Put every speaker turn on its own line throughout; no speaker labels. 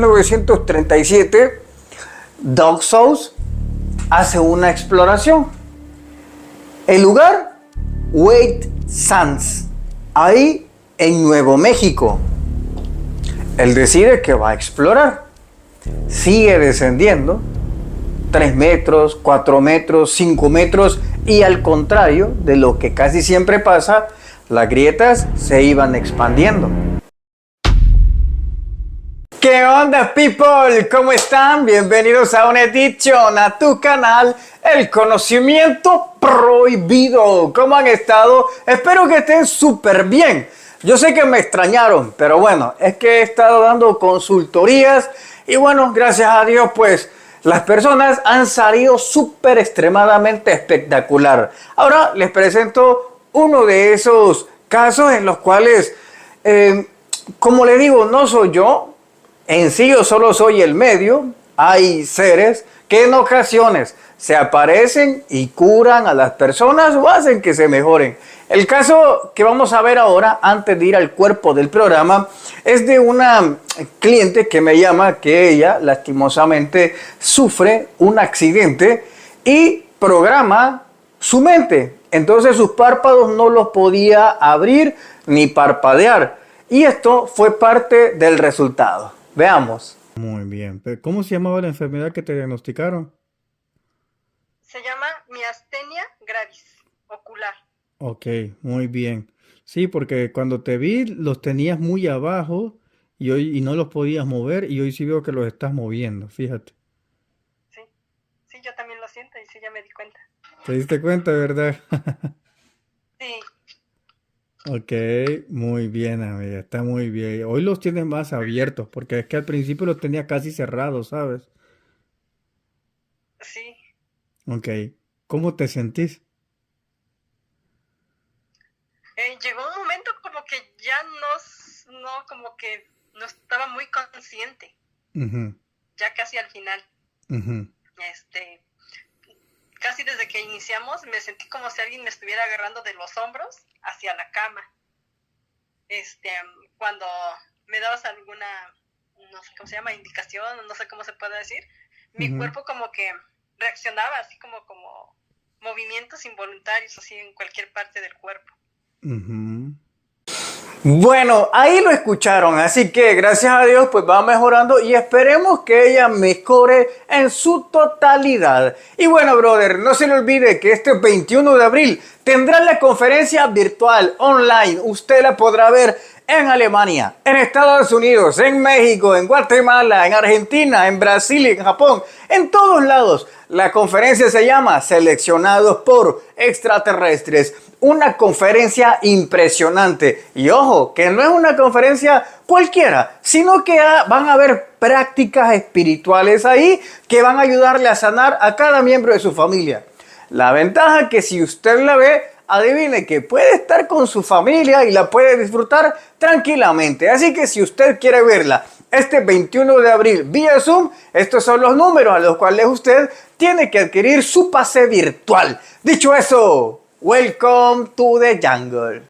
1937, Doug South hace una exploración. El lugar, White Sands, ahí en Nuevo México. Él decide que va a explorar. Sigue descendiendo 3 metros, 4 metros, 5 metros y al contrario de lo que casi siempre pasa, las grietas se iban expandiendo. ¿Qué onda, people? ¿Cómo están? Bienvenidos a una edición a tu canal, El Conocimiento Prohibido. ¿Cómo han estado? Espero que estén súper bien. Yo sé que me extrañaron, pero bueno, es que he estado dando consultorías y bueno, gracias a Dios, pues las personas han salido súper extremadamente espectacular. Ahora les presento uno de esos casos en los cuales, como le digo, no soy yo. En sí yo solo soy el medio. Hay seres que en ocasiones se aparecen y curan a las personas o hacen que se mejoren. El caso que vamos a ver ahora, antes de ir al cuerpo del programa, es de una cliente que me llama que ella lastimosamente sufre un accidente y programa su mente. Entonces sus párpados no los podía abrir ni parpadear. Y esto fue parte del resultado. Veamos. Muy bien. ¿Cómo se llamaba la enfermedad que te diagnosticaron?
Se llama miastenia gravis ocular.
Ok, muy bien. Sí, porque cuando te vi los tenías muy abajo y hoy no los podías mover y hoy sí veo que los estás moviendo, fíjate.
Sí, yo también lo siento y sí, ya me di cuenta.
¿Te diste cuenta, verdad?
Sí.
Ok, muy bien, amiga, está muy bien. Hoy los tienes más abiertos, porque es que al principio los tenía casi cerrados, ¿sabes?
Sí.
Ok, ¿cómo te sentís?
Llegó un momento como que ya no, como que no estaba muy consciente.
Ujú,
Ya casi al final.
ujú.
Casi desde que iniciamos me sentí como si alguien me estuviera agarrando de los hombros hacia la cama. Cuando me dabas alguna, no sé cómo se llama, indicación, no sé cómo se puede decir, mi cuerpo como que reaccionaba así como movimientos involuntarios así en cualquier parte del cuerpo.
Ujú. Bueno, ahí lo escucharon, así que gracias a Dios pues va mejorando y esperemos que ella mejore en su totalidad. Y bueno, brother, no se le olvide que este 21 de abril tendrá la conferencia virtual online. Usted la podrá ver en Alemania, en Estados Unidos, en México, en Guatemala, en Argentina, en Brasil y en Japón, en todos lados. La conferencia se llama Seleccionados por Extraterrestres. Una conferencia impresionante. Y ojo, que no es una conferencia cualquiera, sino que van a haber prácticas espirituales ahí que van a ayudarle a sanar a cada miembro de su familia. La ventaja es que si usted la ve, adivine que puede estar con su familia y la puede disfrutar tranquilamente. Así que si usted quiere verla este 21 de abril vía Zoom, estos son los números a los cuales usted tiene que adquirir su pase virtual. Dicho eso, welcome to the jungle.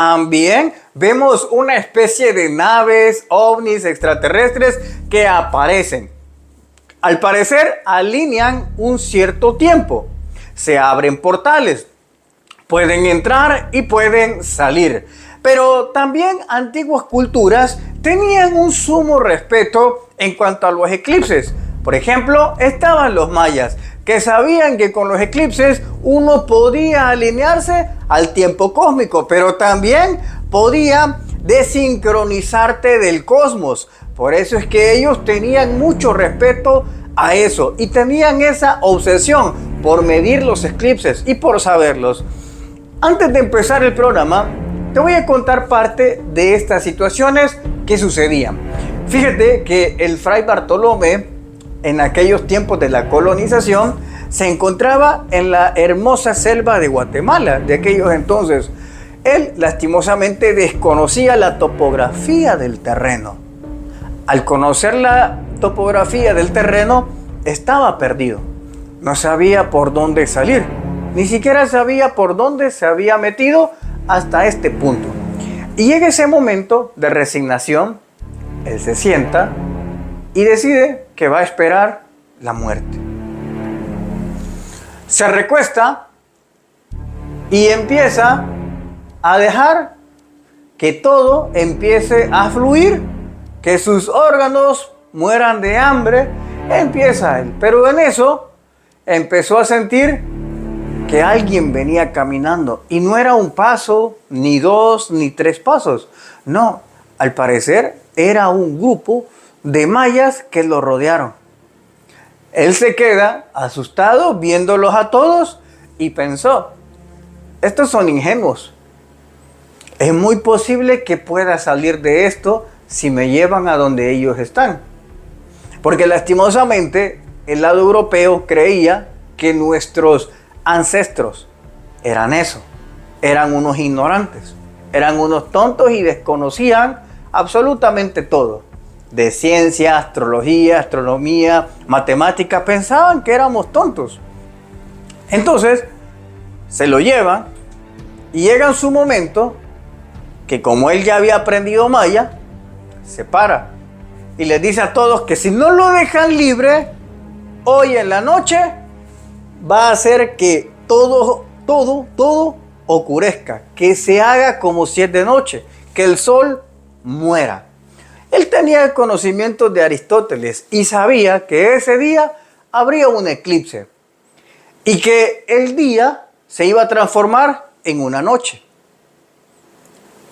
también vemos una especie de naves, ovnis extraterrestres que aparecen. Al parecer alinean un cierto tiempo. Se abren portales. Pueden entrar y pueden salir. Pero también antiguas culturas tenían un sumo respeto en cuanto a los eclipses. Por ejemplo, estaban los mayas, que sabían que con los eclipses uno podía alinearse al tiempo cósmico, pero también podía desincronizarte del cosmos. Por eso es que ellos tenían mucho respeto a eso y tenían esa obsesión por medir los eclipses y por saberlos. Antes de empezar el programa, te voy a contar parte de estas situaciones que sucedían. Fíjate que el fray Bartolomé, en aquellos tiempos de la colonización, se encontraba en la hermosa selva de Guatemala de aquellos entonces. Él lastimosamente desconocía la topografía del terreno. Al conocer la topografía del terreno, estaba perdido. No sabía por dónde salir. Ni siquiera sabía por dónde se había metido hasta este punto. Y llega ese momento de resignación. Él se sienta y decide que va a esperar la muerte. Se recuesta y empieza a dejar que todo empiece a fluir, que sus órganos mueran de hambre. Empieza él, pero en eso empezó a sentir que alguien venía caminando y no era un paso, ni dos, ni tres pasos. No, al parecer era un grupo de mayas que lo rodearon. Él se queda asustado viéndolos a todos y pensó, estos son ingenuos. Es muy posible que pueda salir de esto si me llevan a donde ellos están. Porque lastimosamente el lado europeo creía que nuestros ancestros eran eso, eran unos ignorantes, eran unos tontos y desconocían absolutamente todo. De ciencia, astrología, astronomía, matemática, pensaban que éramos tontos. Entonces, se lo llevan y llega en su momento que como él ya había aprendido maya, se para y les dice a todos que si no lo dejan libre, hoy en la noche va a hacer que todo oscurezca, que se haga como si es de noche, que el sol muera. Él tenía el conocimiento de Aristóteles y sabía que ese día habría un eclipse y que el día se iba a transformar en una noche.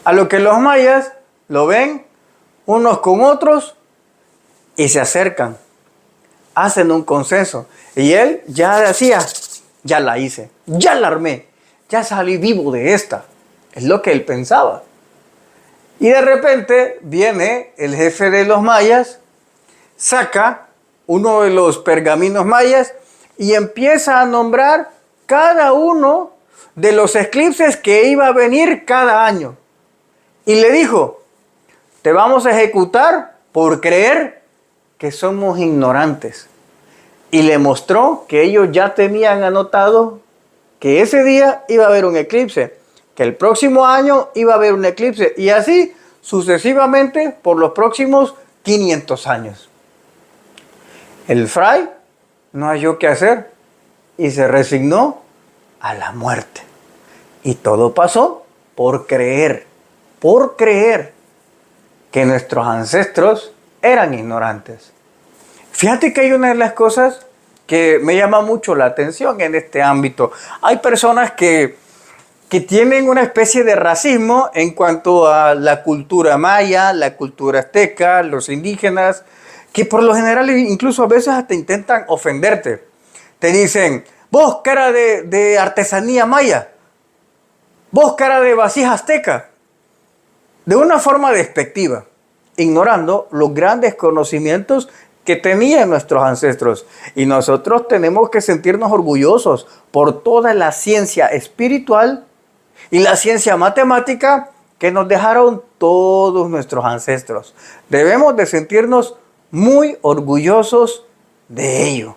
A lo que los mayas lo ven unos con otros y se acercan, hacen un consenso. Y él ya decía, ya la hice, ya la armé, ya salí vivo de esta. Es lo que él pensaba. Y de repente viene el jefe de los mayas, saca uno de los pergaminos mayas y empieza a nombrar cada uno de los eclipses que iba a venir cada año. Y le dijo, te vamos a ejecutar por creer que somos ignorantes. Y le mostró que ellos ya tenían anotado que ese día iba a haber un eclipse, que el próximo año iba a haber un eclipse, y así sucesivamente por los próximos 500 años. El fray no halló qué hacer y se resignó a la muerte. Y todo pasó por creer que nuestros ancestros eran ignorantes. Fíjate que hay una de las cosas que me llama mucho la atención en este ámbito. Hay personas que tienen una especie de racismo en cuanto a la cultura maya, la cultura azteca, los indígenas, que por lo general incluso a veces hasta intentan ofenderte. Te dicen, vos cara de artesanía maya, vos cara de vasija azteca, de una forma despectiva, ignorando los grandes conocimientos que tenían nuestros ancestros. Y nosotros tenemos que sentirnos orgullosos por toda la ciencia espiritual y la ciencia matemática que nos dejaron todos nuestros ancestros. Debemos de sentirnos muy orgullosos de ello.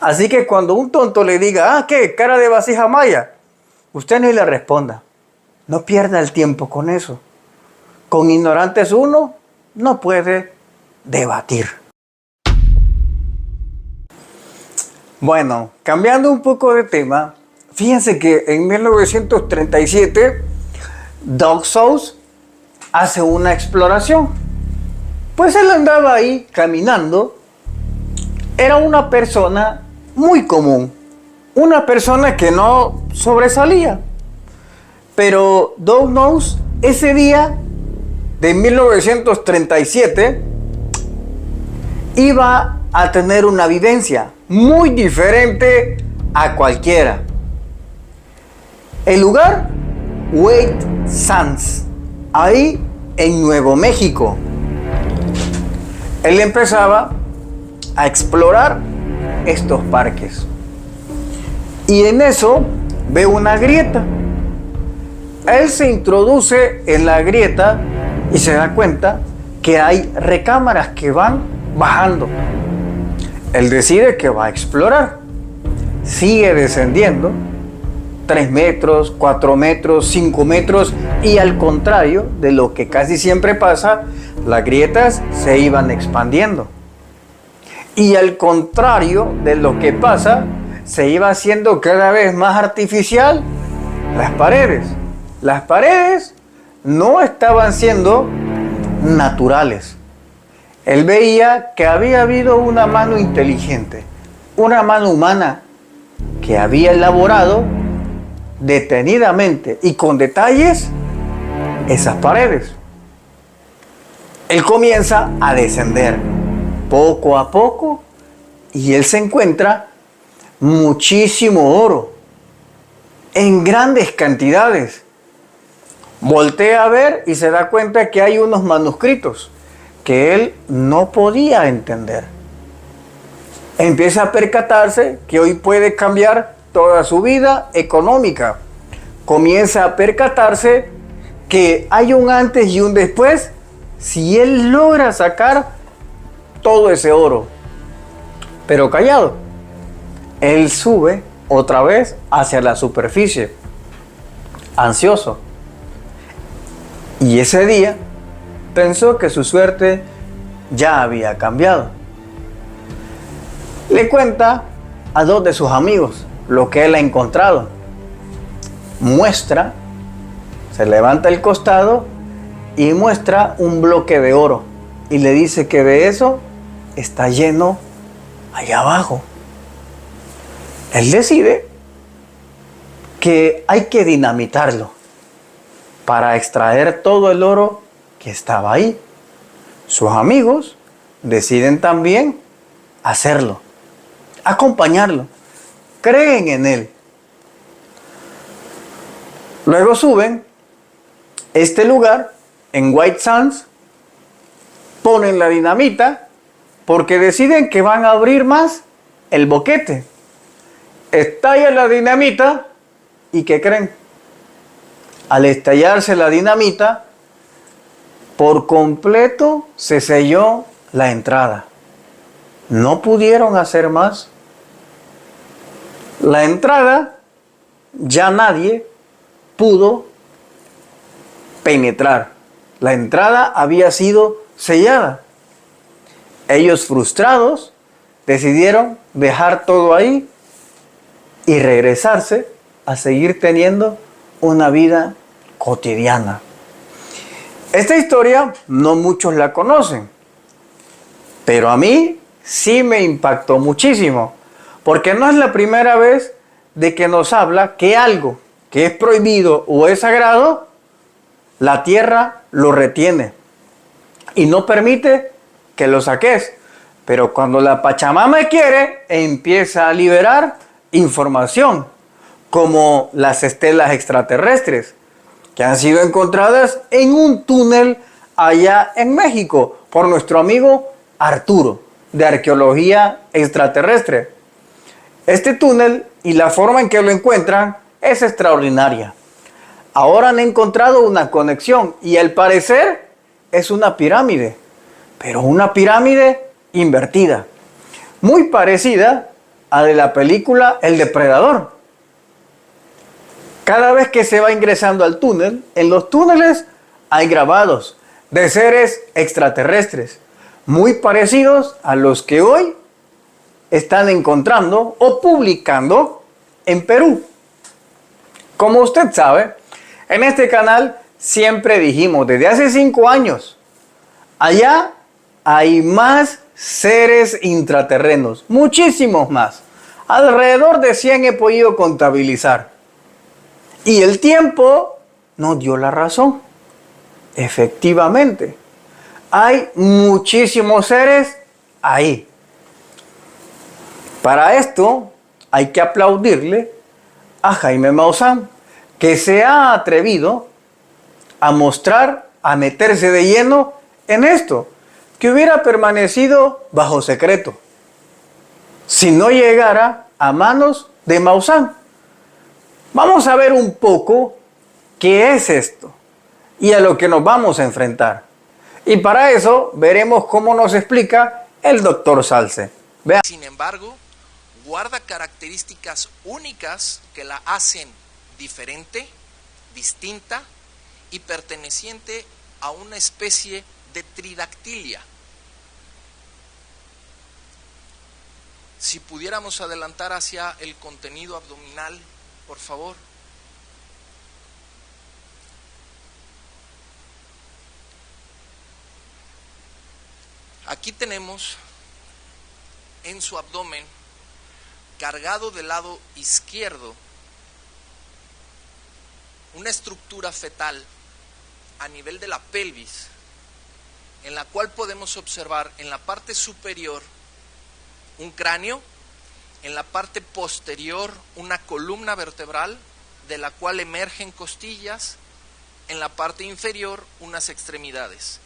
Así que cuando un tonto le diga, ¿qué? Cara de vasija maya, usted no le responda. No pierda el tiempo con eso. Con ignorantes uno no puede debatir. Bueno, cambiando un poco de tema, fíjense que en 1937 Doug Seuss hace una exploración. Pues él andaba ahí caminando. Era una persona muy común, una persona que no sobresalía. Pero Doug Seuss ese día de 1937 iba a tener una vivencia muy diferente a cualquiera. El lugar, White Sands, ahí en Nuevo México. Él empezaba a explorar estos parques y en eso ve una grieta. Él se introduce en la grieta y se da cuenta que hay recámaras que van bajando. Él decide que va a explorar. Sigue descendiendo 3 metros, 4 metros, 5 metros y al contrario de lo que casi siempre pasa, las grietas se iban expandiendo. Y al contrario de lo que pasa, se iba haciendo cada vez más artificial las paredes. Las paredes no estaban siendo naturales. Él veía que había habido una mano inteligente, una mano humana que había elaborado detenidamente y con detalles esas paredes. Él comienza a descender poco a poco y él se encuentra muchísimo oro en grandes cantidades. Voltea a ver y se da cuenta que hay unos manuscritos que él no podía entender. Empieza a percatarse que hoy puede cambiar toda su vida económica. Comienza a percatarse que hay un antes y un después si él logra sacar todo ese oro. Pero callado, él sube otra vez hacia la superficie, ansioso. Y ese día pensó que su suerte ya había cambiado. Le cuenta a 2 de sus amigos lo que él ha encontrado. Muestra, se levanta el costado y muestra un bloque de oro. Y le dice que de eso está lleno allá abajo. Él decide que hay que dinamitarlo para extraer todo el oro que estaba ahí. Sus amigos deciden también hacerlo, acompañarlo, creen en él. Luego suben este lugar en White Sands, ponen la dinamita porque deciden que van a abrir más el boquete. Estalla la dinamita y ¿qué creen? Al estallarse la dinamita, por completo se selló la entrada. No pudieron hacer más. La entrada ya nadie pudo penetrar. La entrada había sido sellada. Ellos, frustrados, decidieron dejar todo ahí y regresarse a seguir teniendo una vida cotidiana. Esta historia no muchos la conocen, pero a mí sí me impactó muchísimo, porque no es la primera vez de que nos habla que algo que es prohibido o es sagrado, la tierra lo retiene y no permite que lo saques. Pero cuando la Pachamama quiere, empieza a liberar información, como las estelas extraterrestres que han sido encontradas en un túnel allá en México por nuestro amigo Arturo de Arqueología Extraterrestre. Este túnel y la forma en que lo encuentran es extraordinaria. Ahora han encontrado una conexión y al parecer es una pirámide, pero una pirámide invertida, muy parecida a de la película El Depredador. Cada vez que se va ingresando al túnel, en los túneles hay grabados de seres extraterrestres, muy parecidos a los que hoy están encontrando o publicando en Perú. Como usted sabe, en este canal siempre dijimos desde hace 5 años, allá hay más seres intraterrenos, muchísimos más. Alrededor de 100 he podido contabilizar. Y el tiempo nos dio la razón. Efectivamente, hay muchísimos seres ahí. Para esto hay que aplaudirle a Jaime Maussan, que se ha atrevido a mostrar, a meterse de lleno en esto, que hubiera permanecido bajo secreto si no llegara a manos de Maussan. Vamos a ver un poco qué es esto y a lo que nos vamos a enfrentar. Y para eso veremos cómo nos explica el doctor Salce. Vean.
Sin embargo, guarda características únicas que la hacen diferente, distinta y perteneciente a una especie de tridactilia. Si pudiéramos adelantar hacia el contenido abdominal, por favor. Aquí tenemos en su abdomen, cargado del lado izquierdo, una estructura fetal a nivel de la pelvis, en la cual podemos observar en la parte superior un cráneo, en la parte posterior una columna vertebral de la cual emergen costillas, en la parte inferior unas extremidades.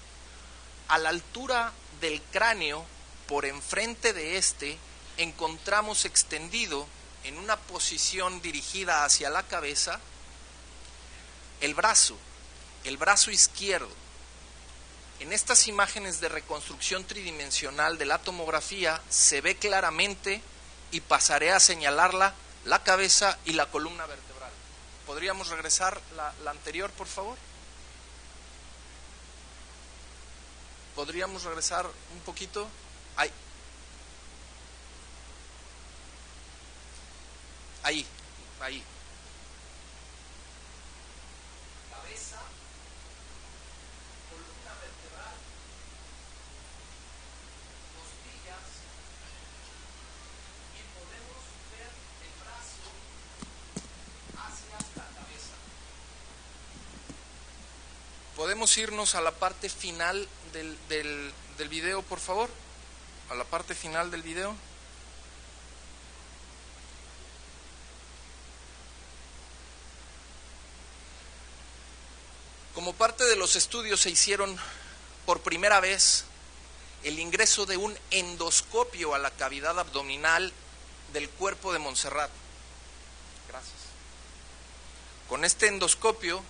A la altura del cráneo, por enfrente de este, encontramos extendido en una posición dirigida hacia la cabeza el brazo izquierdo. En estas imágenes de reconstrucción tridimensional de la tomografía se ve claramente, y pasaré a señalarla, la cabeza y la columna vertebral. ¿Podríamos regresar la anterior, por favor? ¿Podríamos regresar un poquito? Ahí. Ahí. Cabeza, columna vertebral, costillas, y podemos ver el brazo hacia la cabeza. ¿Podemos irnos a la parte final del video, por favor? A la parte final del video. Como parte de los estudios se hicieron por primera vez el ingreso de un endoscopio a la cavidad abdominal del cuerpo de Montserrat. Gracias. Con este endoscopio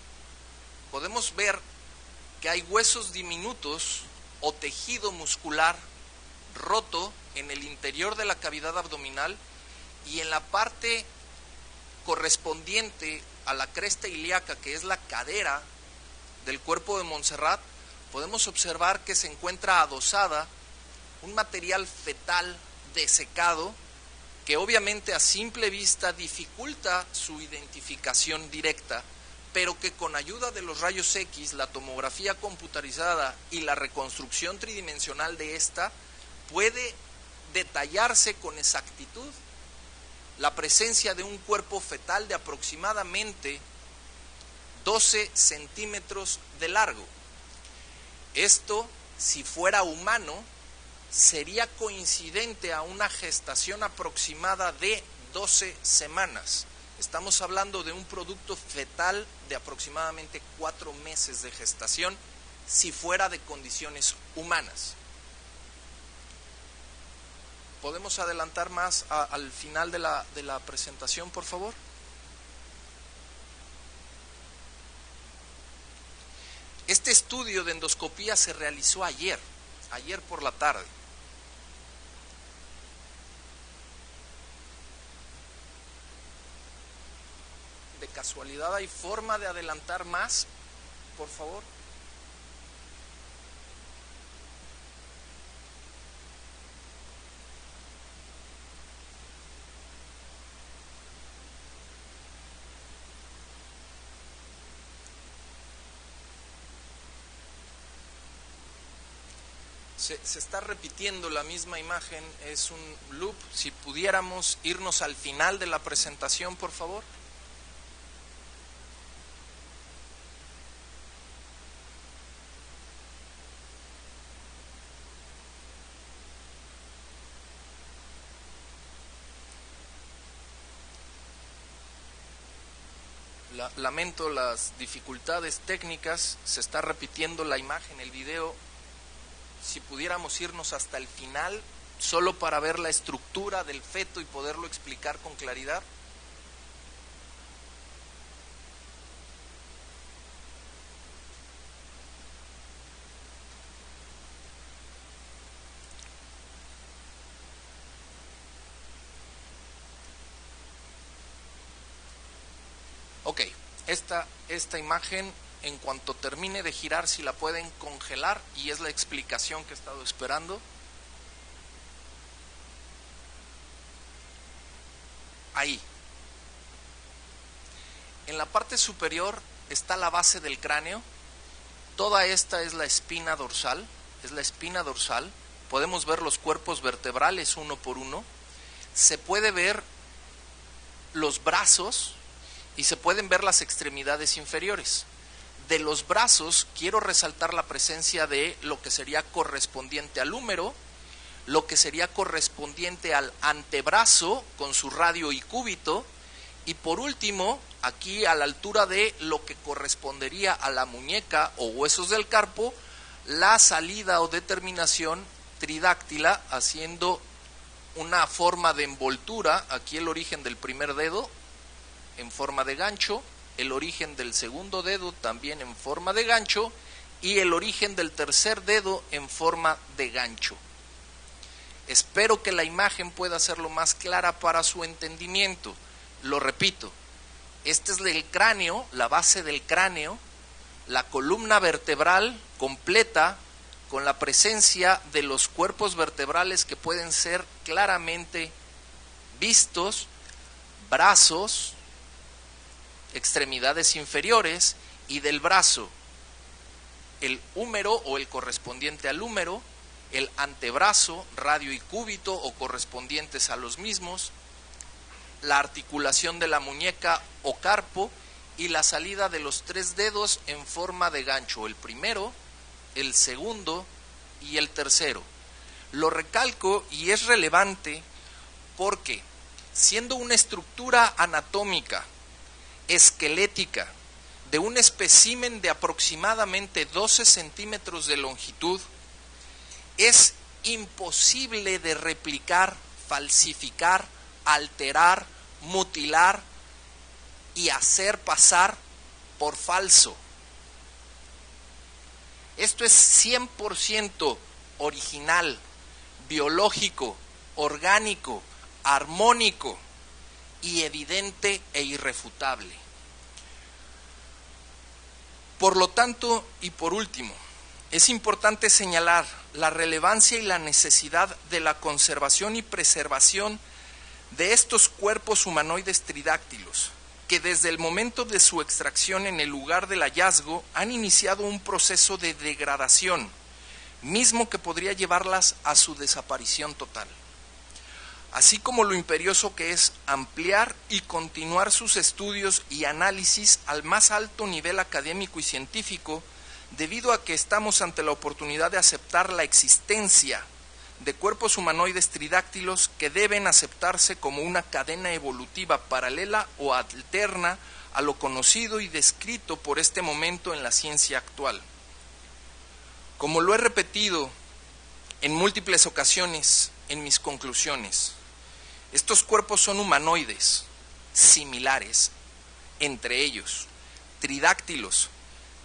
podemos ver que hay huesos diminutos o tejido muscular roto en el interior de la cavidad abdominal, y en la parte correspondiente a la cresta ilíaca, que es la cadera del cuerpo de Montserrat, podemos observar que se encuentra adosada un material fetal desecado que obviamente a simple vista dificulta su identificación directa, pero que con ayuda de los rayos X, la tomografía computarizada y la reconstrucción tridimensional de esta, puede detallarse con exactitud la presencia de un cuerpo fetal de aproximadamente 12 centímetros de largo. Esto, si fuera humano, sería coincidente a una gestación aproximada de 12 semanas. Estamos hablando de un producto fetal de aproximadamente 4 meses de gestación, si fuera de condiciones humanas. ¿Podemos adelantar más al final de la presentación, por favor? Este estudio de endoscopía se realizó ayer por la tarde. De casualidad hay forma de adelantar más, por favor? Se está repitiendo la misma imagen, es un loop. Si pudiéramos irnos al final de la presentación, por favor. Lamento las dificultades técnicas, se está repitiendo la imagen, el video. Si pudiéramos irnos hasta el final, solo para ver la estructura del feto y poderlo explicar con claridad. Ok, esta imagen, en cuanto termine de girar, si la pueden congelar, y es la explicación que he estado esperando. Ahí. En la parte superior está la base del cráneo. Toda esta es la espina dorsal. Podemos ver los cuerpos vertebrales uno por uno. Se puede ver los brazos y se pueden ver las extremidades inferiores. De los brazos quiero resaltar la presencia de lo que sería correspondiente al húmero, lo que sería correspondiente al antebrazo con su radio y cúbito, y por último, aquí a la altura de lo que correspondería a la muñeca o huesos del carpo, la salida o determinación tridáctila, haciendo una forma de envoltura. Aquí el origen del primer dedo en forma de gancho, el origen del segundo dedo también en forma de gancho y el origen del tercer dedo en forma de gancho. Espero que la imagen pueda ser lo más clara para su entendimiento. Lo repito, este es el cráneo, la base del cráneo, la columna vertebral completa con la presencia de los cuerpos vertebrales que pueden ser claramente vistos, brazos, extremidades inferiores, y del brazo el húmero o el correspondiente al húmero, el antebrazo, radio y cúbito o correspondientes a los mismos, la articulación de la muñeca o carpo y la salida de los tres dedos en forma de gancho, el primero, el segundo y el tercero. Lo recalco y es relevante porque, siendo una estructura anatómica esquelética de un espécimen de aproximadamente 12 centímetros de longitud, es imposible de replicar, falsificar, alterar, mutilar y hacer pasar por falso. Esto es 100% original, biológico, orgánico, armónico y evidente e irrefutable. Por lo tanto, y por último, es importante señalar la relevancia y la necesidad de la conservación y preservación de estos cuerpos humanoides tridáctilos, que desde el momento de su extracción en el lugar del hallazgo han iniciado un proceso de degradación, mismo que podría llevarlas a su desaparición total. Así como lo imperioso que es ampliar y continuar sus estudios y análisis al más alto nivel académico y científico, debido a que estamos ante la oportunidad de aceptar la existencia de cuerpos humanoides tridáctilos que deben aceptarse como una cadena evolutiva paralela o alterna a lo conocido y descrito por este momento en la ciencia actual. Como lo he repetido en múltiples ocasiones en mis conclusiones, estos cuerpos son humanoides, similares, entre ellos, tridáctilos,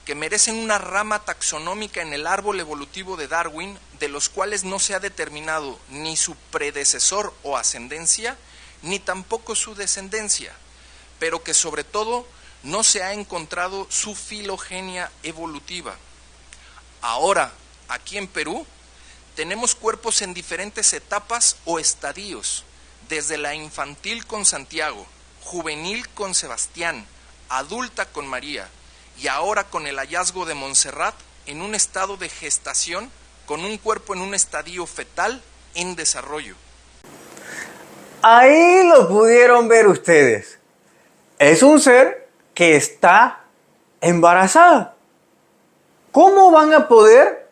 que merecen una rama taxonómica en el árbol evolutivo de Darwin, de los cuales no se ha determinado ni su predecesor o ascendencia, ni tampoco su descendencia, pero que sobre todo no se ha encontrado su filogenia evolutiva. Ahora, aquí en Perú, tenemos cuerpos en diferentes etapas o estadios, desde la infantil con Santiago, juvenil con Sebastián, adulta con María, y ahora con el hallazgo de Montserrat en un estado de gestación, con un cuerpo en un estadio fetal en desarrollo.
Ahí lo pudieron ver ustedes. Es un ser que está embarazada. ¿Cómo van a poder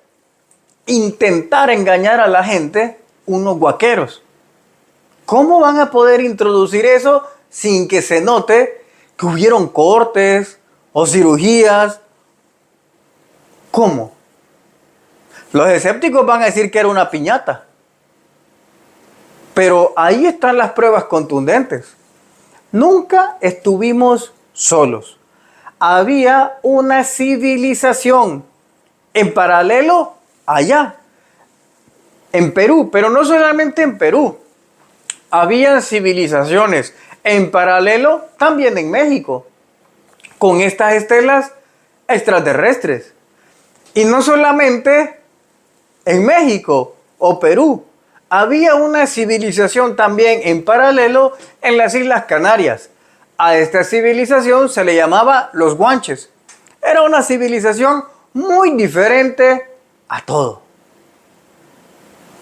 intentar engañar a la gente unos guaqueros? ¿Cómo van a poder introducir eso sin que se note que hubieron cortes o cirugías? ¿Cómo? Los escépticos van a decir que era una piñata. Pero ahí están las pruebas contundentes. Nunca estuvimos solos. Había una civilización en paralelo allá, en Perú, pero no solamente en Perú. Habían civilizaciones en paralelo también en México, con estas estelas extraterrestres. Y no solamente en México o Perú. Había una civilización también en paralelo en las Islas Canarias. A esta civilización se le llamaba los Guanches. Era una civilización muy diferente a todo.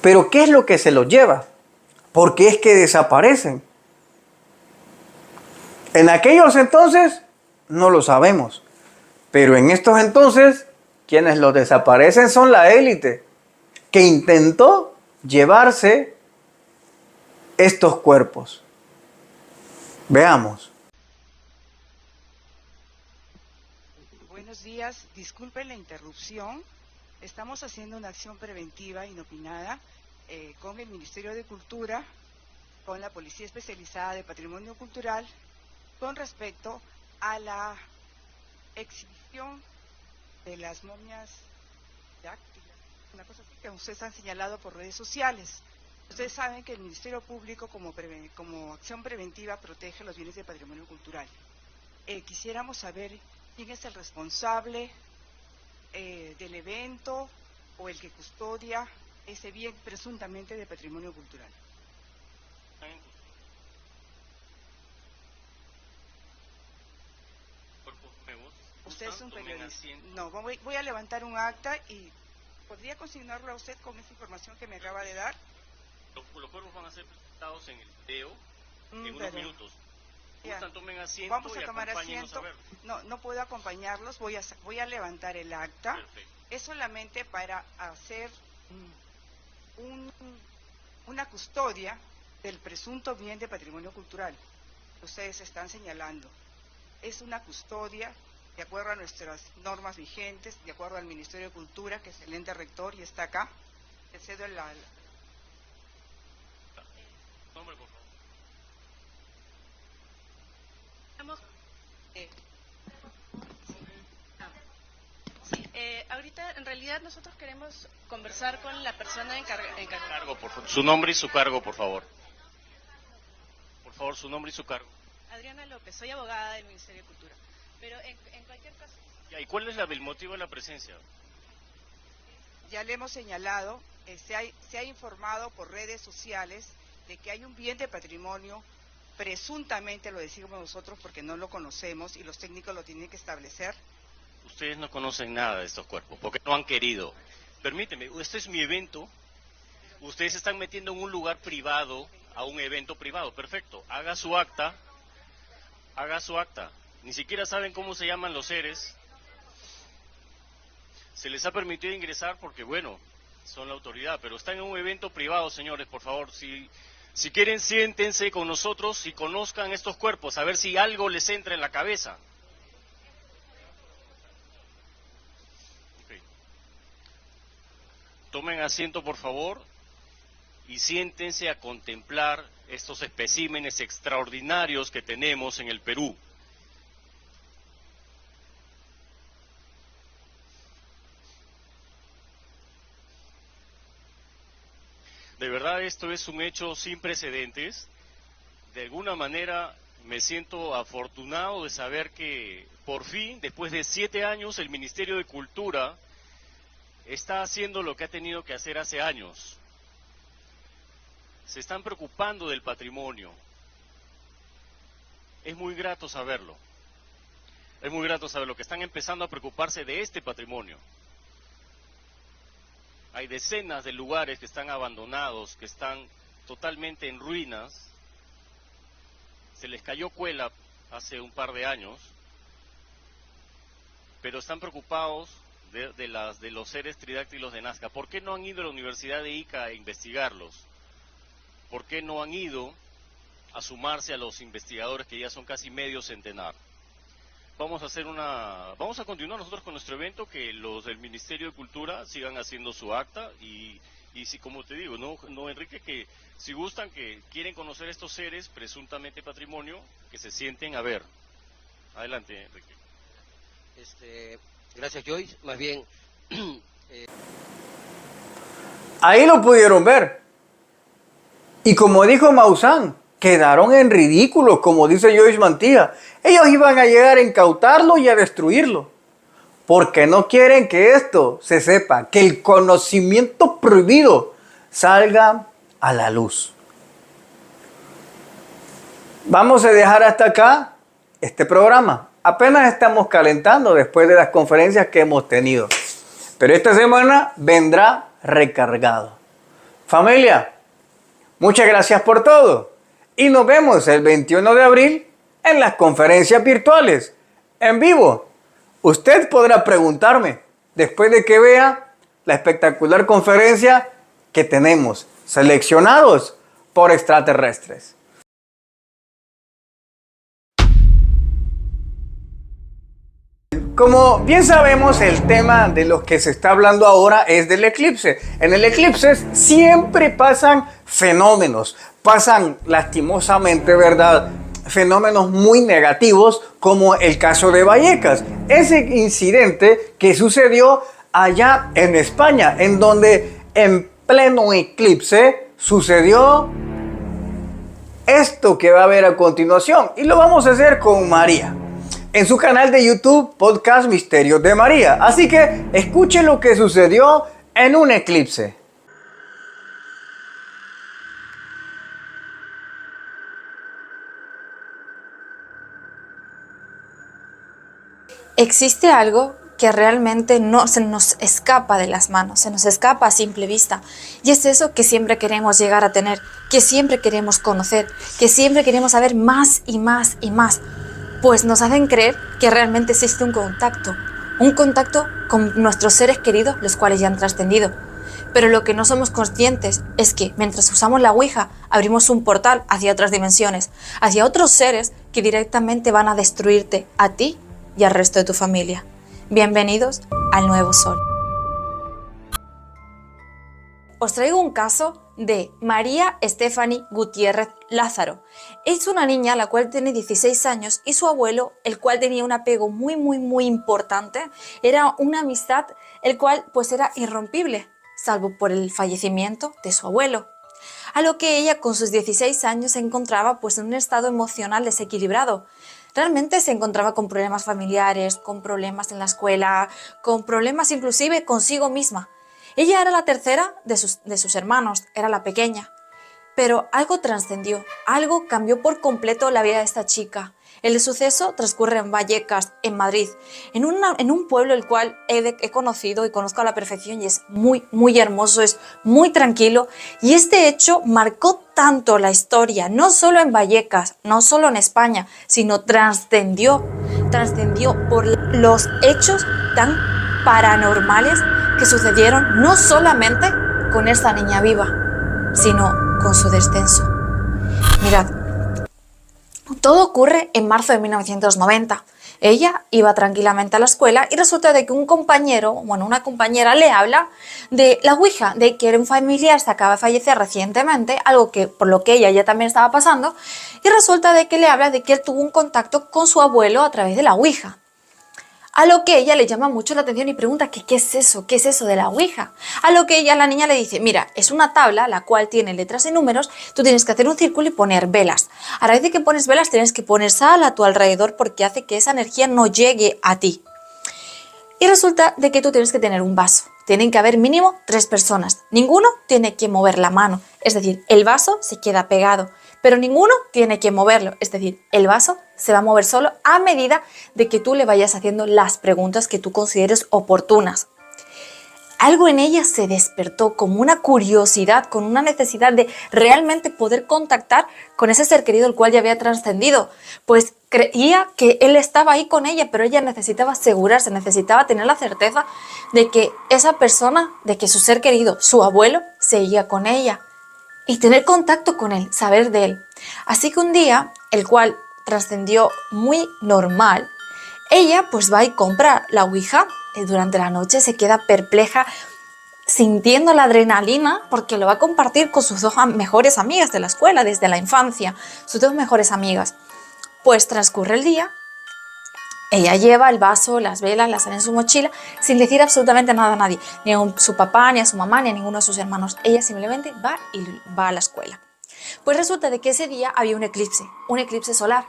Pero ¿qué es lo que se los lleva? ¿Por qué es que desaparecen? En aquellos entonces no lo sabemos. Pero en estos entonces, quienes los desaparecen son la élite, que intentó llevarse estos cuerpos. Veamos.
Buenos días, disculpen la interrupción. Estamos haciendo una acción preventiva inopinada con el Ministerio de Cultura, con la Policía Especializada de Patrimonio Cultural, con respecto a la exhibición de las momias dáctilas, una cosa así que ustedes han señalado por redes sociales. Ustedes saben que el Ministerio Público como acción preventiva protege los bienes de patrimonio cultural. Quisiéramos saber quién es el responsable del evento o el que custodia ese bien presuntamente de patrimonio cultural. Usted es un periodista. No, voy a levantar un acta y ¿podría consignarlo a usted con esa información que me acaba de dar?
Los cuerpos van a ser presentados en el video en unos minutos. Tomen asiento.
Vamos a tomar asiento. No puedo acompañarlos, voy a levantar el acta.
Perfecto.
Es solamente para hacer una custodia del presunto bien de patrimonio cultural que ustedes están señalando. Es una custodia de acuerdo a nuestras normas vigentes, de acuerdo al Ministerio de Cultura, que es el ente rector y está acá. Le cedo el
nombre, por favor.
Ahorita en realidad nosotros queremos conversar con la persona encargada.
Su nombre y su cargo, por favor. Por favor, su nombre y su cargo.
Adriana López, soy abogada del Ministerio de Cultura. Pero en cualquier caso...
¿Y cuál es el motivo de la presencia?
Ya le hemos señalado, se ha informado por redes sociales de que hay un bien de patrimonio, presuntamente lo decimos nosotros porque no lo conocemos y los técnicos lo tienen que establecer.
Ustedes no conocen nada de estos cuerpos, porque no han querido. Permíteme, este es mi evento, ustedes se están metiendo en un lugar privado, a un evento privado, perfecto, haga su acta, ni siquiera saben cómo se llaman los seres, se les ha permitido ingresar porque, bueno, son la autoridad, pero están en un evento privado, señores, por favor, si quieren siéntense con nosotros y conozcan estos cuerpos, a ver si algo les entra en la cabeza. Tomen asiento, por favor, y siéntense a contemplar estos especímenes extraordinarios que tenemos en el Perú. De verdad, esto es un hecho sin precedentes. De alguna manera, me siento afortunado de saber que por fin, después de 7 años, el Ministerio de Cultura está haciendo lo que ha tenido que hacer hace años. Se están preocupando del patrimonio. Es muy grato saberlo. Es muy grato saberlo, que están empezando a preocuparse de este patrimonio. Hay decenas de lugares que están abandonados, que están totalmente en ruinas. Se les cayó Cuela hace un par de años, pero están preocupados de los seres tridáctilos de Nazca. ¿Por qué no han ido a la Universidad de Ica a investigarlos? ¿Por qué no han ido a sumarse a los investigadores que ya son casi medio centenar? Vamos a continuar nosotros con nuestro evento, que los del Ministerio de Cultura sigan haciendo su acta y si, como te digo, no Enrique, que si gustan, que quieren conocer estos seres presuntamente patrimonio, que se sienten a ver. Adelante, Enrique.
Gracias, Joyce. Más bien,
Ahí lo pudieron ver. Y como dijo Maussan, quedaron en ridículo, como dice Joyce Mantilla. Ellos iban a llegar a incautarlo y a destruirlo. Porque no quieren que esto se sepa, que el conocimiento prohibido salga a la luz. Vamos a dejar hasta acá este programa. Apenas estamos calentando después de las conferencias que hemos tenido. Pero esta semana vendrá recargado. Familia, muchas gracias por todo. Y nos vemos el 21 de abril en las conferencias virtuales, en vivo. Usted podrá preguntarme después de que vea la espectacular conferencia que tenemos, seleccionados por extraterrestres. Como bien sabemos, el tema de lo que se está hablando ahora es del eclipse. En el eclipse siempre pasan fenómenos, pasan lastimosamente, ¿verdad?, fenómenos muy negativos, como el caso de Vallecas. Ese incidente que sucedió allá en España, en donde en pleno eclipse sucedió esto que va a ver a continuación. Y lo vamos a hacer con María, en su canal de YouTube, Podcast Misterios de María. Así que escuchen lo que sucedió en un eclipse.
Existe algo que realmente no se nos escapa de las manos, se nos escapa a simple vista. Y es eso que siempre queremos llegar a tener, que siempre queremos conocer, que siempre queremos saber más y más y más. Pues nos hacen creer que realmente existe un contacto con nuestros seres queridos, los cuales ya han trascendido. Pero lo que no somos conscientes es que mientras usamos la Ouija, abrimos un portal hacia otras dimensiones, hacia otros seres que directamente van a destruirte a ti y al resto de tu familia. Bienvenidos al Nuevo Sol. Os traigo un caso de María Stephanie Gutiérrez Lázaro. Es una niña la cual tiene 16 años y su abuelo, el cual tenía un apego muy importante, era una amistad el cual pues era irrompible, salvo por el fallecimiento de su abuelo. A lo que ella con sus 16 años se encontraba pues en un estado emocional desequilibrado. Realmente se encontraba con problemas familiares, con problemas en la escuela, con problemas inclusive consigo misma. Ella era la tercera de sus hermanos, era la pequeña. Pero algo trascendió, algo cambió por completo la vida de esta chica. El suceso transcurre en Vallecas, en Madrid, en un pueblo el cual he conocido y conozco a la perfección y es muy hermoso, es muy tranquilo. Y este hecho marcó tanto la historia, no solo en Vallecas, no solo en España, sino trascendió por los hechos tan paranormales que sucedieron no solamente con esta niña viva, sino con su descenso. Mirad, todo ocurre en marzo de 1990. Ella iba tranquilamente a la escuela y resulta de que una compañera le habla de la Ouija, de que un familiar se acaba de fallecer recientemente, algo que por lo que ella ya también estaba pasando, y resulta de que le habla de que él tuvo un contacto con su abuelo a través de la Ouija. A lo que ella le llama mucho la atención y pregunta que qué es eso de la Ouija. A lo que ella, la niña, le dice, mira, es una tabla la cual tiene letras y números, tú tienes que hacer un círculo y poner velas. A raíz de que pones velas tienes que poner sal a tu alrededor porque hace que esa energía no llegue a ti. Y resulta de que tú tienes que tener un vaso. Tienen que haber mínimo 3 personas. Ninguno tiene que mover la mano. Es decir, el vaso se queda pegado. Pero ninguno tiene que moverlo. Es decir, el vaso se va a mover solo a medida de que tú le vayas haciendo las preguntas que tú consideres oportunas. Algo en ella se despertó como una curiosidad, con una necesidad de realmente poder contactar con ese ser querido el cual ya había trascendido. Pues creía que él estaba ahí con ella, pero ella necesitaba asegurarse, necesitaba tener la certeza de que esa persona, de que su ser querido, su abuelo, seguía con ella. Y tener contacto con él, saber de él. Así que un día, el cual trascendió muy normal, ella pues va y compra la Ouija. Durante la noche se queda perpleja, sintiendo la adrenalina, porque lo va a compartir con sus 2 mejores amigas de la escuela desde la infancia, sus 2 mejores amigas. Pues transcurre el día, ella lleva el vaso, las velas, las sale en su mochila, sin decir absolutamente nada a nadie, ni a su papá, ni a su mamá, ni a ninguno de sus hermanos. Ella simplemente va a la escuela. Pues resulta de que ese día había un eclipse solar.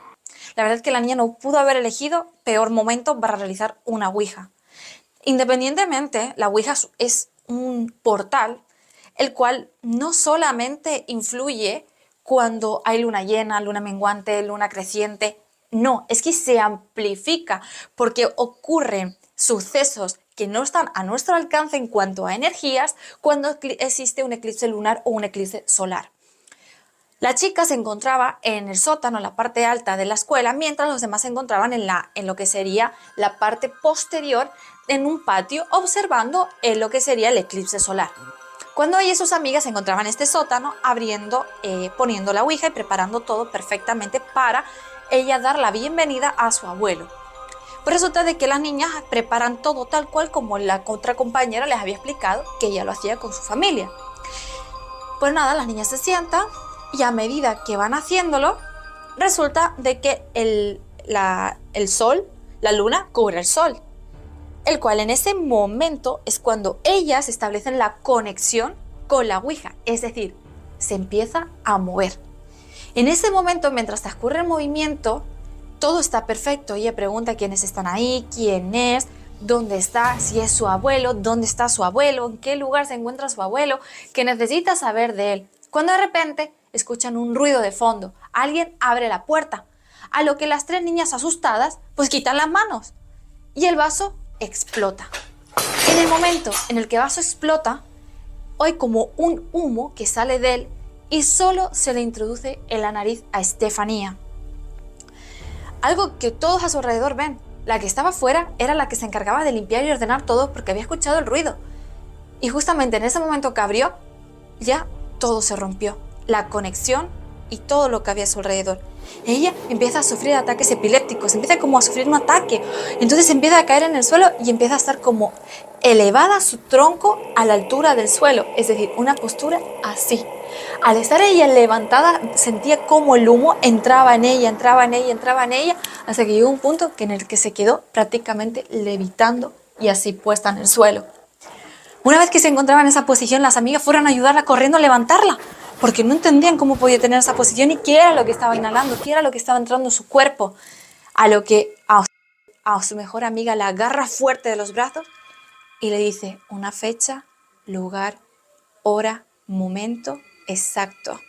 La verdad es que la niña no pudo haber elegido peor momento para realizar una Ouija. Independientemente, la Ouija es un portal el cual no solamente influye cuando hay luna llena, luna menguante, luna creciente. No, es que se amplifica porque ocurren sucesos que no están a nuestro alcance en cuanto a energías cuando existe un eclipse lunar o un eclipse solar. La chica se encontraba en el sótano, en la parte alta de la escuela, mientras los demás se encontraban en lo que sería la parte posterior, en un patio, observando lo que sería el eclipse solar. Cuando ella y sus amigas se encontraban en este sótano, poniendo la Ouija y preparando todo perfectamente para ella dar la bienvenida a su abuelo. Pues resulta de que las niñas preparan todo tal cual como la otra compañera les había explicado que ella lo hacía con su familia. Pues nada, las niñas se sientan y a medida que van haciéndolo, resulta de que el sol, la luna, cubre el sol. El cual en ese momento es cuando ellas establecen la conexión con la Ouija, es decir, se empieza a mover. En ese momento, mientras transcurre el movimiento, todo está perfecto. Ella pregunta quiénes están ahí, quién es, dónde está, si es su abuelo, dónde está su abuelo, en qué lugar se encuentra su abuelo, que necesita saber de él. Cuando de repente escuchan un ruido de fondo, alguien abre la puerta, a lo que las 3 niñas asustadas pues quitan las manos y el vaso explota. En el momento en el que el vaso explota, hay como un humo que sale de él y solo se le introduce en la nariz a Estefanía. Algo que todos a su alrededor ven. La que estaba fuera era la que se encargaba de limpiar y ordenar todo porque había escuchado el ruido. Y justamente en ese momento que abrió, ya todo se rompió. La conexión y todo lo que había a su alrededor. Ella empieza a sufrir ataques epilépticos, empieza como a sufrir un ataque. Entonces empieza a caer en el suelo y empieza a estar como elevada su tronco a la altura del suelo. Es decir, una postura así. Al estar ella levantada, sentía como el humo entraba en ella, hasta que llegó un punto en el que se quedó prácticamente levitando y así puesta en el suelo. Una vez que se encontraba en esa posición, las amigas fueron a ayudarla corriendo a levantarla, porque no entendían cómo podía tener esa posición y qué era lo que estaba inhalando, qué era lo que estaba entrando en su cuerpo. A lo que a su mejor amiga la agarra fuerte de los brazos y le dice una fecha, lugar, hora, momento exacto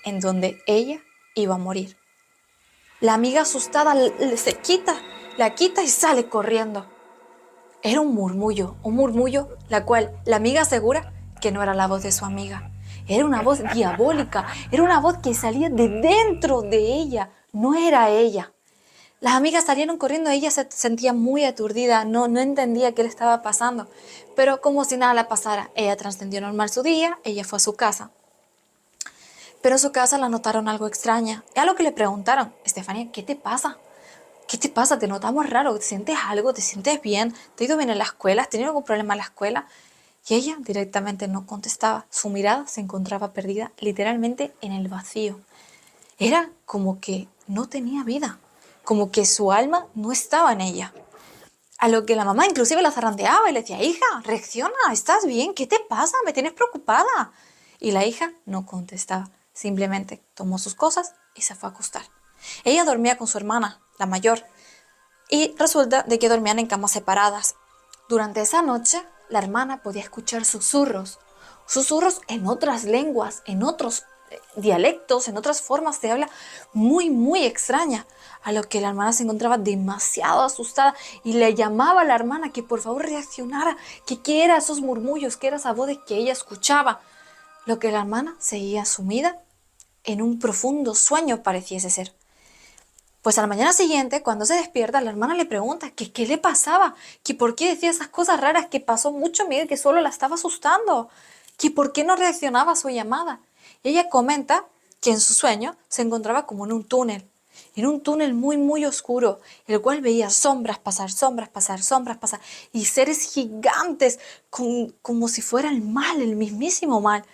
en donde ella iba a morir. La amiga asustada la quita y sale corriendo. Era un murmullo, la cual la amiga asegura que no era la voz de su amiga. Era una voz diabólica, era una voz que salía de dentro de ella, no era ella. Las amigas salieron corriendo, ella se sentía muy aturdida, no entendía qué le estaba pasando, pero como si nada le pasara, ella trascendió normal su día, ella fue a su casa. Pero en su casa la notaron algo extraña, y a lo que le preguntaron, Estefanía, ¿qué te pasa? ¿Qué te pasa? Te notamos raro, ¿te sientes algo? ¿Te sientes bien? ¿Te ha ido bien en la escuela? ¿Has tenido algún problema en la escuela? Y ella directamente no contestaba. Su mirada se encontraba perdida literalmente en el vacío. Era como que no tenía vida, como que su alma no estaba en ella. A lo que la mamá inclusive la zarandeaba y le decía, hija, reacciona, ¿estás bien? ¿Qué te pasa? Me tienes preocupada. Y la hija no contestaba, simplemente tomó sus cosas y se fue a acostar. Ella dormía con su hermana, la mayor, y resulta de que dormían en camas separadas. Durante esa noche, la hermana podía escuchar susurros en otras lenguas, en otros dialectos, en otras formas de habla muy, muy extraña, a lo que la hermana se encontraba demasiado asustada y le llamaba a la hermana que por favor reaccionara, que qué era esos murmullos, que era esa voz que ella escuchaba, lo que la hermana seguía sumida en un profundo sueño pareciese ser. Pues a la mañana siguiente, cuando se despierta, la hermana le pregunta que qué le pasaba, que por qué decía esas cosas raras, que pasó mucho, Miguel, que solo la estaba asustando, que por qué no reaccionaba a su llamada. Y ella comenta que en su sueño se encontraba como en un túnel muy, muy oscuro, el cual veía sombras pasar, y seres gigantes, como si fuera el mal, el mismísimo mal.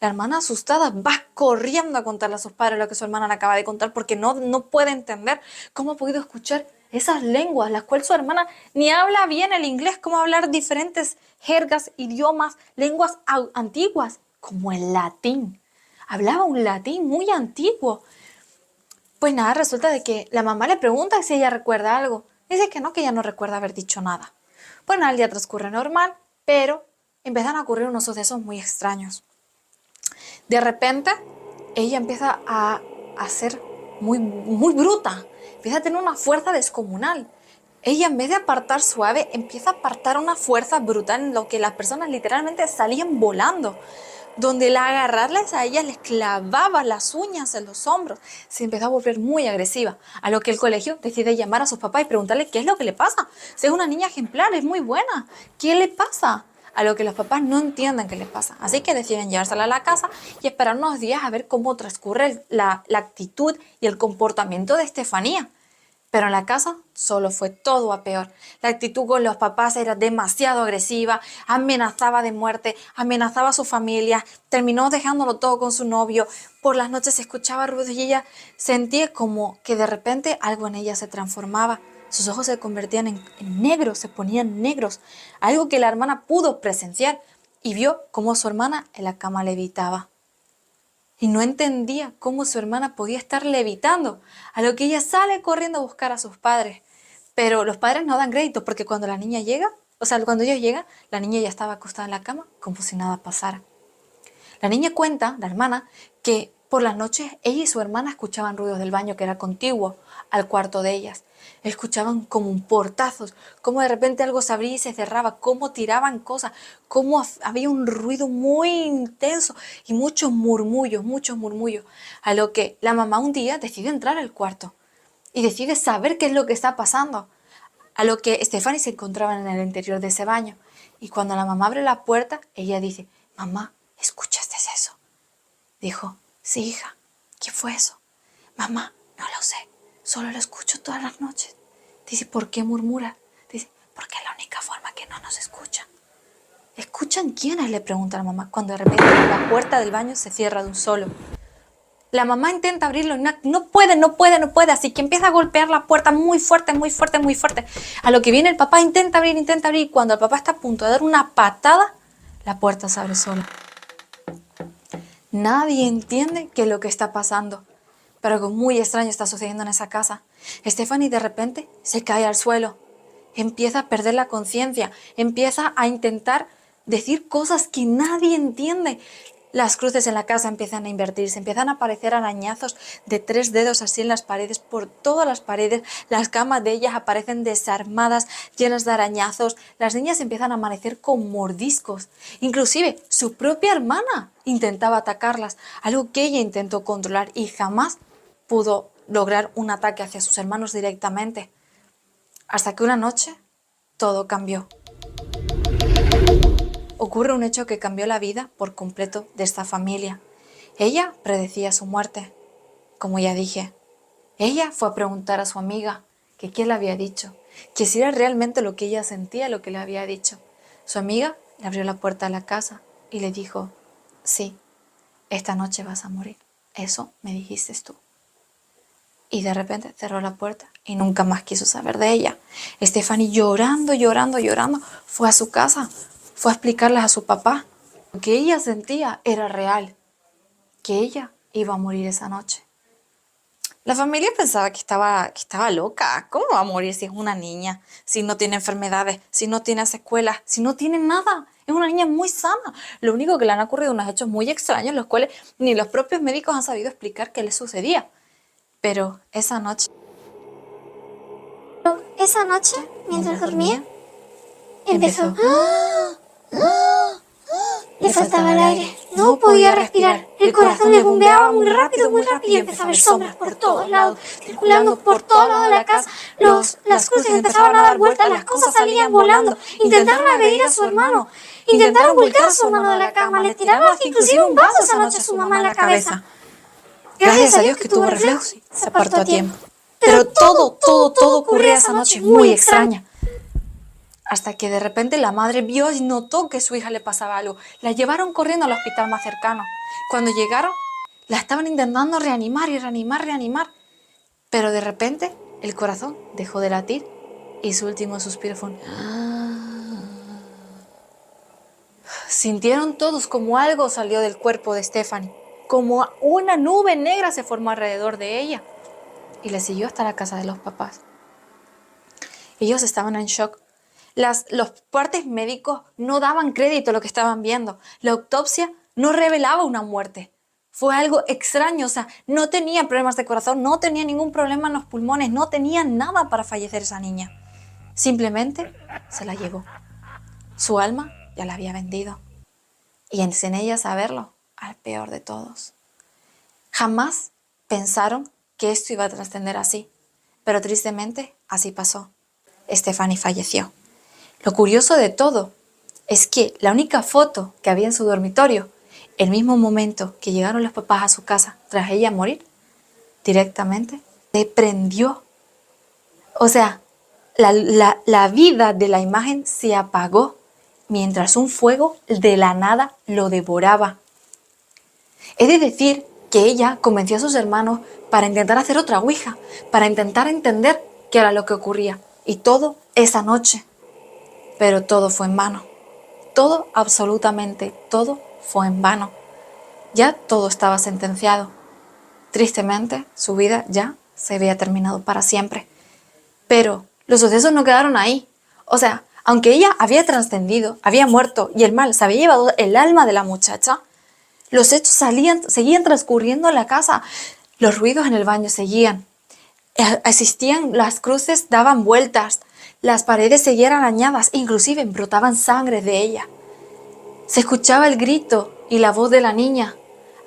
La hermana asustada va corriendo a contarle a sus padres lo que su hermana le acaba de contar porque no puede entender cómo ha podido escuchar esas lenguas, las cuales su hermana ni habla bien el inglés, cómo hablar diferentes jergas, idiomas, lenguas antiguas, como el latín. Hablaba un latín muy antiguo. Pues nada, resulta de que la mamá le pregunta si ella recuerda algo. Dice que ella no recuerda haber dicho nada. Pues nada, el día transcurre normal, pero empiezan a ocurrir unos sucesos muy extraños. De repente, ella empieza a ser muy, muy bruta, empieza a tener una fuerza descomunal. Ella, en vez de apartar suave, empieza a apartar una fuerza brutal en lo que las personas literalmente salían volando. Donde al agarrarles a ella les clavaba las uñas en los hombros. Se empezó a volver muy agresiva, a lo que el colegio decide llamar a sus papás y preguntarle qué es lo que le pasa. Si es una niña ejemplar, es muy buena, ¿qué le pasa? A lo que los papás no entienden qué les pasa. Así que deciden llevársela a la casa y esperar unos días a ver cómo transcurre la actitud y el comportamiento de Estefanía. Pero en la casa solo fue todo a peor. La actitud con los papás era demasiado agresiva, amenazaba de muerte, amenazaba a su familia, terminó dejándolo todo con su novio. Por las noches se escuchaba ruidos y ella sentía como que de repente algo en ella se transformaba. Sus ojos se convertían en negros, se ponían negros, algo que la hermana pudo presenciar y vio cómo su hermana en la cama levitaba. Y no entendía cómo su hermana podía estar levitando, a lo que ella sale corriendo a buscar a sus padres. Pero los padres no dan crédito porque cuando la niña llega, cuando ellos llegan, la niña ya estaba acostada en la cama como si nada pasara. La niña cuenta, la hermana, que por las noches ella y su hermana escuchaban ruidos del baño que era contiguo al cuarto de ellas. Escuchaban como un portazos, como de repente algo se abría y se cerraba, cómo tiraban cosas, cómo había un ruido muy intenso y muchos murmullos, a lo que la mamá un día decide entrar al cuarto y decide saber qué es lo que está pasando, a lo que Stephanie se encontraba en el interior de ese baño y cuando la mamá abre la puerta, ella dice, mamá, ¿escuchaste eso? Dijo, sí, hija, ¿qué fue eso? Mamá, no lo sé. Solo lo escucho todas las noches. Dice, ¿por qué murmura? Dice, porque es la única forma que no nos escuchan. ¿Escuchan quiénes? Le pregunta la mamá, cuando de repente la puerta del baño se cierra de un solo. La mamá intenta abrirlo y no puede, así que empieza a golpear la puerta muy fuerte. A lo que viene el papá, intenta abrir, y cuando el papá está a punto de dar una patada, la puerta se abre sola. Nadie entiende qué es lo que está pasando. Pero algo muy extraño está sucediendo en esa casa. Stephanie de repente se cae al suelo, empieza a perder la conciencia, empieza a intentar decir cosas que nadie entiende. Las cruces en la casa empiezan a invertirse, empiezan a aparecer arañazos de 3 dedos así en las paredes, por todas las paredes. Las camas de ellas aparecen desarmadas, llenas de arañazos. Las niñas empiezan a amanecer con mordiscos. Inclusive su propia hermana intentaba atacarlas, algo que ella intentó controlar y jamás pudo lograr un ataque hacia sus hermanos directamente. Hasta que una noche todo cambió. Ocurre un hecho que cambió la vida por completo de esta familia. Ella predecía su muerte, como ya dije. Ella fue a preguntar a su amiga que qué le había dicho, que si era realmente lo que ella sentía lo que le había dicho. Su amiga le abrió la puerta de la casa y le dijo, sí, esta noche vas a morir, eso me dijiste tú. Y de repente cerró la puerta y nunca más quiso saber de ella. Stephanie llorando, llorando, llorando, fue a su casa, fue a explicarles a su papá. Lo que ella sentía era real, que ella iba a morir esa noche. La familia pensaba que estaba loca. ¿Cómo va a morir si es una niña? Si no tiene enfermedades, si no tiene secuelas, si no tiene nada. Es una niña muy sana. Lo único que le han ocurrido unos hechos muy extraños, los cuales ni los propios médicos han sabido explicar qué le sucedía. Pero esa noche,
mientras dormía, empezó. Le faltaba el aire, no podía respirar. El corazón le bombeaba muy rápido y empezaba a ver sombras por todos lados, circulando por todo lado de la casa. Las cruces empezaban a dar vueltas, las cosas salían volando. Intentaron agredir a su hermano, intentaron volcar a su hermano de la cama, le tiraron hasta inclusive un vaso esa noche a su mamá en la cabeza.
gracias a Dios que tuvo reflejos y se apartó a tiempo. Pero todo ocurría esa noche muy extraña. Hasta que de repente la madre vio y notó que a su hija le pasaba algo. La llevaron corriendo al hospital más cercano. Cuando llegaron, la estaban intentando reanimar y reanimar. Pero de repente, el corazón dejó de latir y su último suspiro fue un... Sintieron todos como algo salió del cuerpo de Stephanie. Como una nube negra se formó alrededor de ella. Y le siguió hasta la casa de los papás. Ellos estaban en shock. Los partes médicos no daban crédito a lo que estaban viendo. La autopsia no revelaba una muerte. Fue algo extraño, o sea, no tenía problemas de corazón, no tenía ningún problema en los pulmones, no tenía nada para fallecer esa niña. Simplemente se la llevó. Su alma ya la había vendido. Y sin ella saberlo, al peor de todos. Jamás pensaron que esto iba a trascender así, pero tristemente así pasó. Stephanie falleció. Lo curioso de todo es que la única foto que había en su dormitorio, el mismo momento que llegaron los papás a su casa tras ella morir, directamente se prendió. O sea, la vida de la imagen se apagó mientras un fuego de la nada lo devoraba. Es de decir que ella convenció a sus hermanos para intentar hacer otra ouija, para intentar entender qué era lo que ocurría. Y todo esa noche. Pero todo fue en vano. Todo, absolutamente todo, fue en vano. Ya todo estaba sentenciado. Tristemente, su vida ya se había terminado para siempre. Pero los sucesos no quedaron ahí. O sea, aunque ella había trascendido, había muerto y el mal se había llevado el alma de la muchacha, los hechos seguían transcurriendo en la casa. Los ruidos en el baño seguían. Existían, las cruces daban vueltas. Las paredes seguían arañadas, inclusive brotaban sangre de ella. Se escuchaba el grito y la voz de la niña,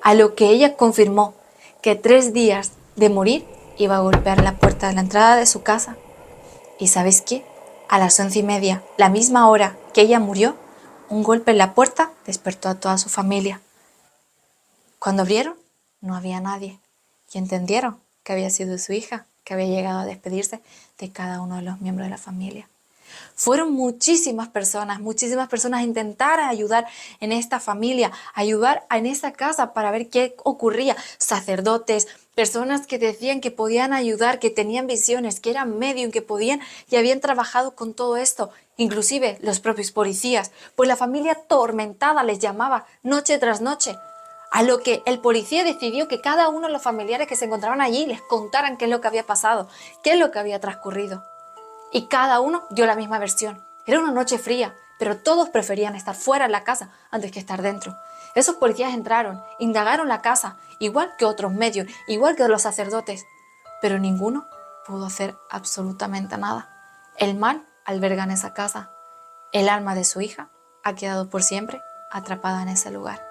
a lo que ella confirmó que 3 días de morir iba a golpear la puerta de la entrada de su casa. ¿Y sabes qué? A las 11:30, la misma hora que ella murió, un golpe en la puerta despertó a toda su familia. Cuando abrieron, no había nadie y entendieron que había sido su hija, que había llegado a despedirse de cada uno de los miembros de la familia. Fueron muchísimas personas a intentar ayudar en esta familia, ayudar en esa casa para ver qué ocurría. Sacerdotes, personas que decían que podían ayudar, que tenían visiones, que eran medium, que podían y habían trabajado con todo esto. Inclusive los propios policías, pues la familia atormentada les llamaba noche tras noche. A lo que el policía decidió que cada uno de los familiares que se encontraban allí les contaran qué es lo que había pasado, qué es lo que había transcurrido. Y cada uno dio la misma versión. Era una noche fría, pero todos preferían estar fuera de la casa antes que estar dentro. Esos policías entraron, indagaron la casa, igual que otros medios, igual que los sacerdotes, pero ninguno pudo hacer absolutamente nada. El mal alberga en esa casa. El alma de su hija ha quedado por siempre atrapada en ese lugar.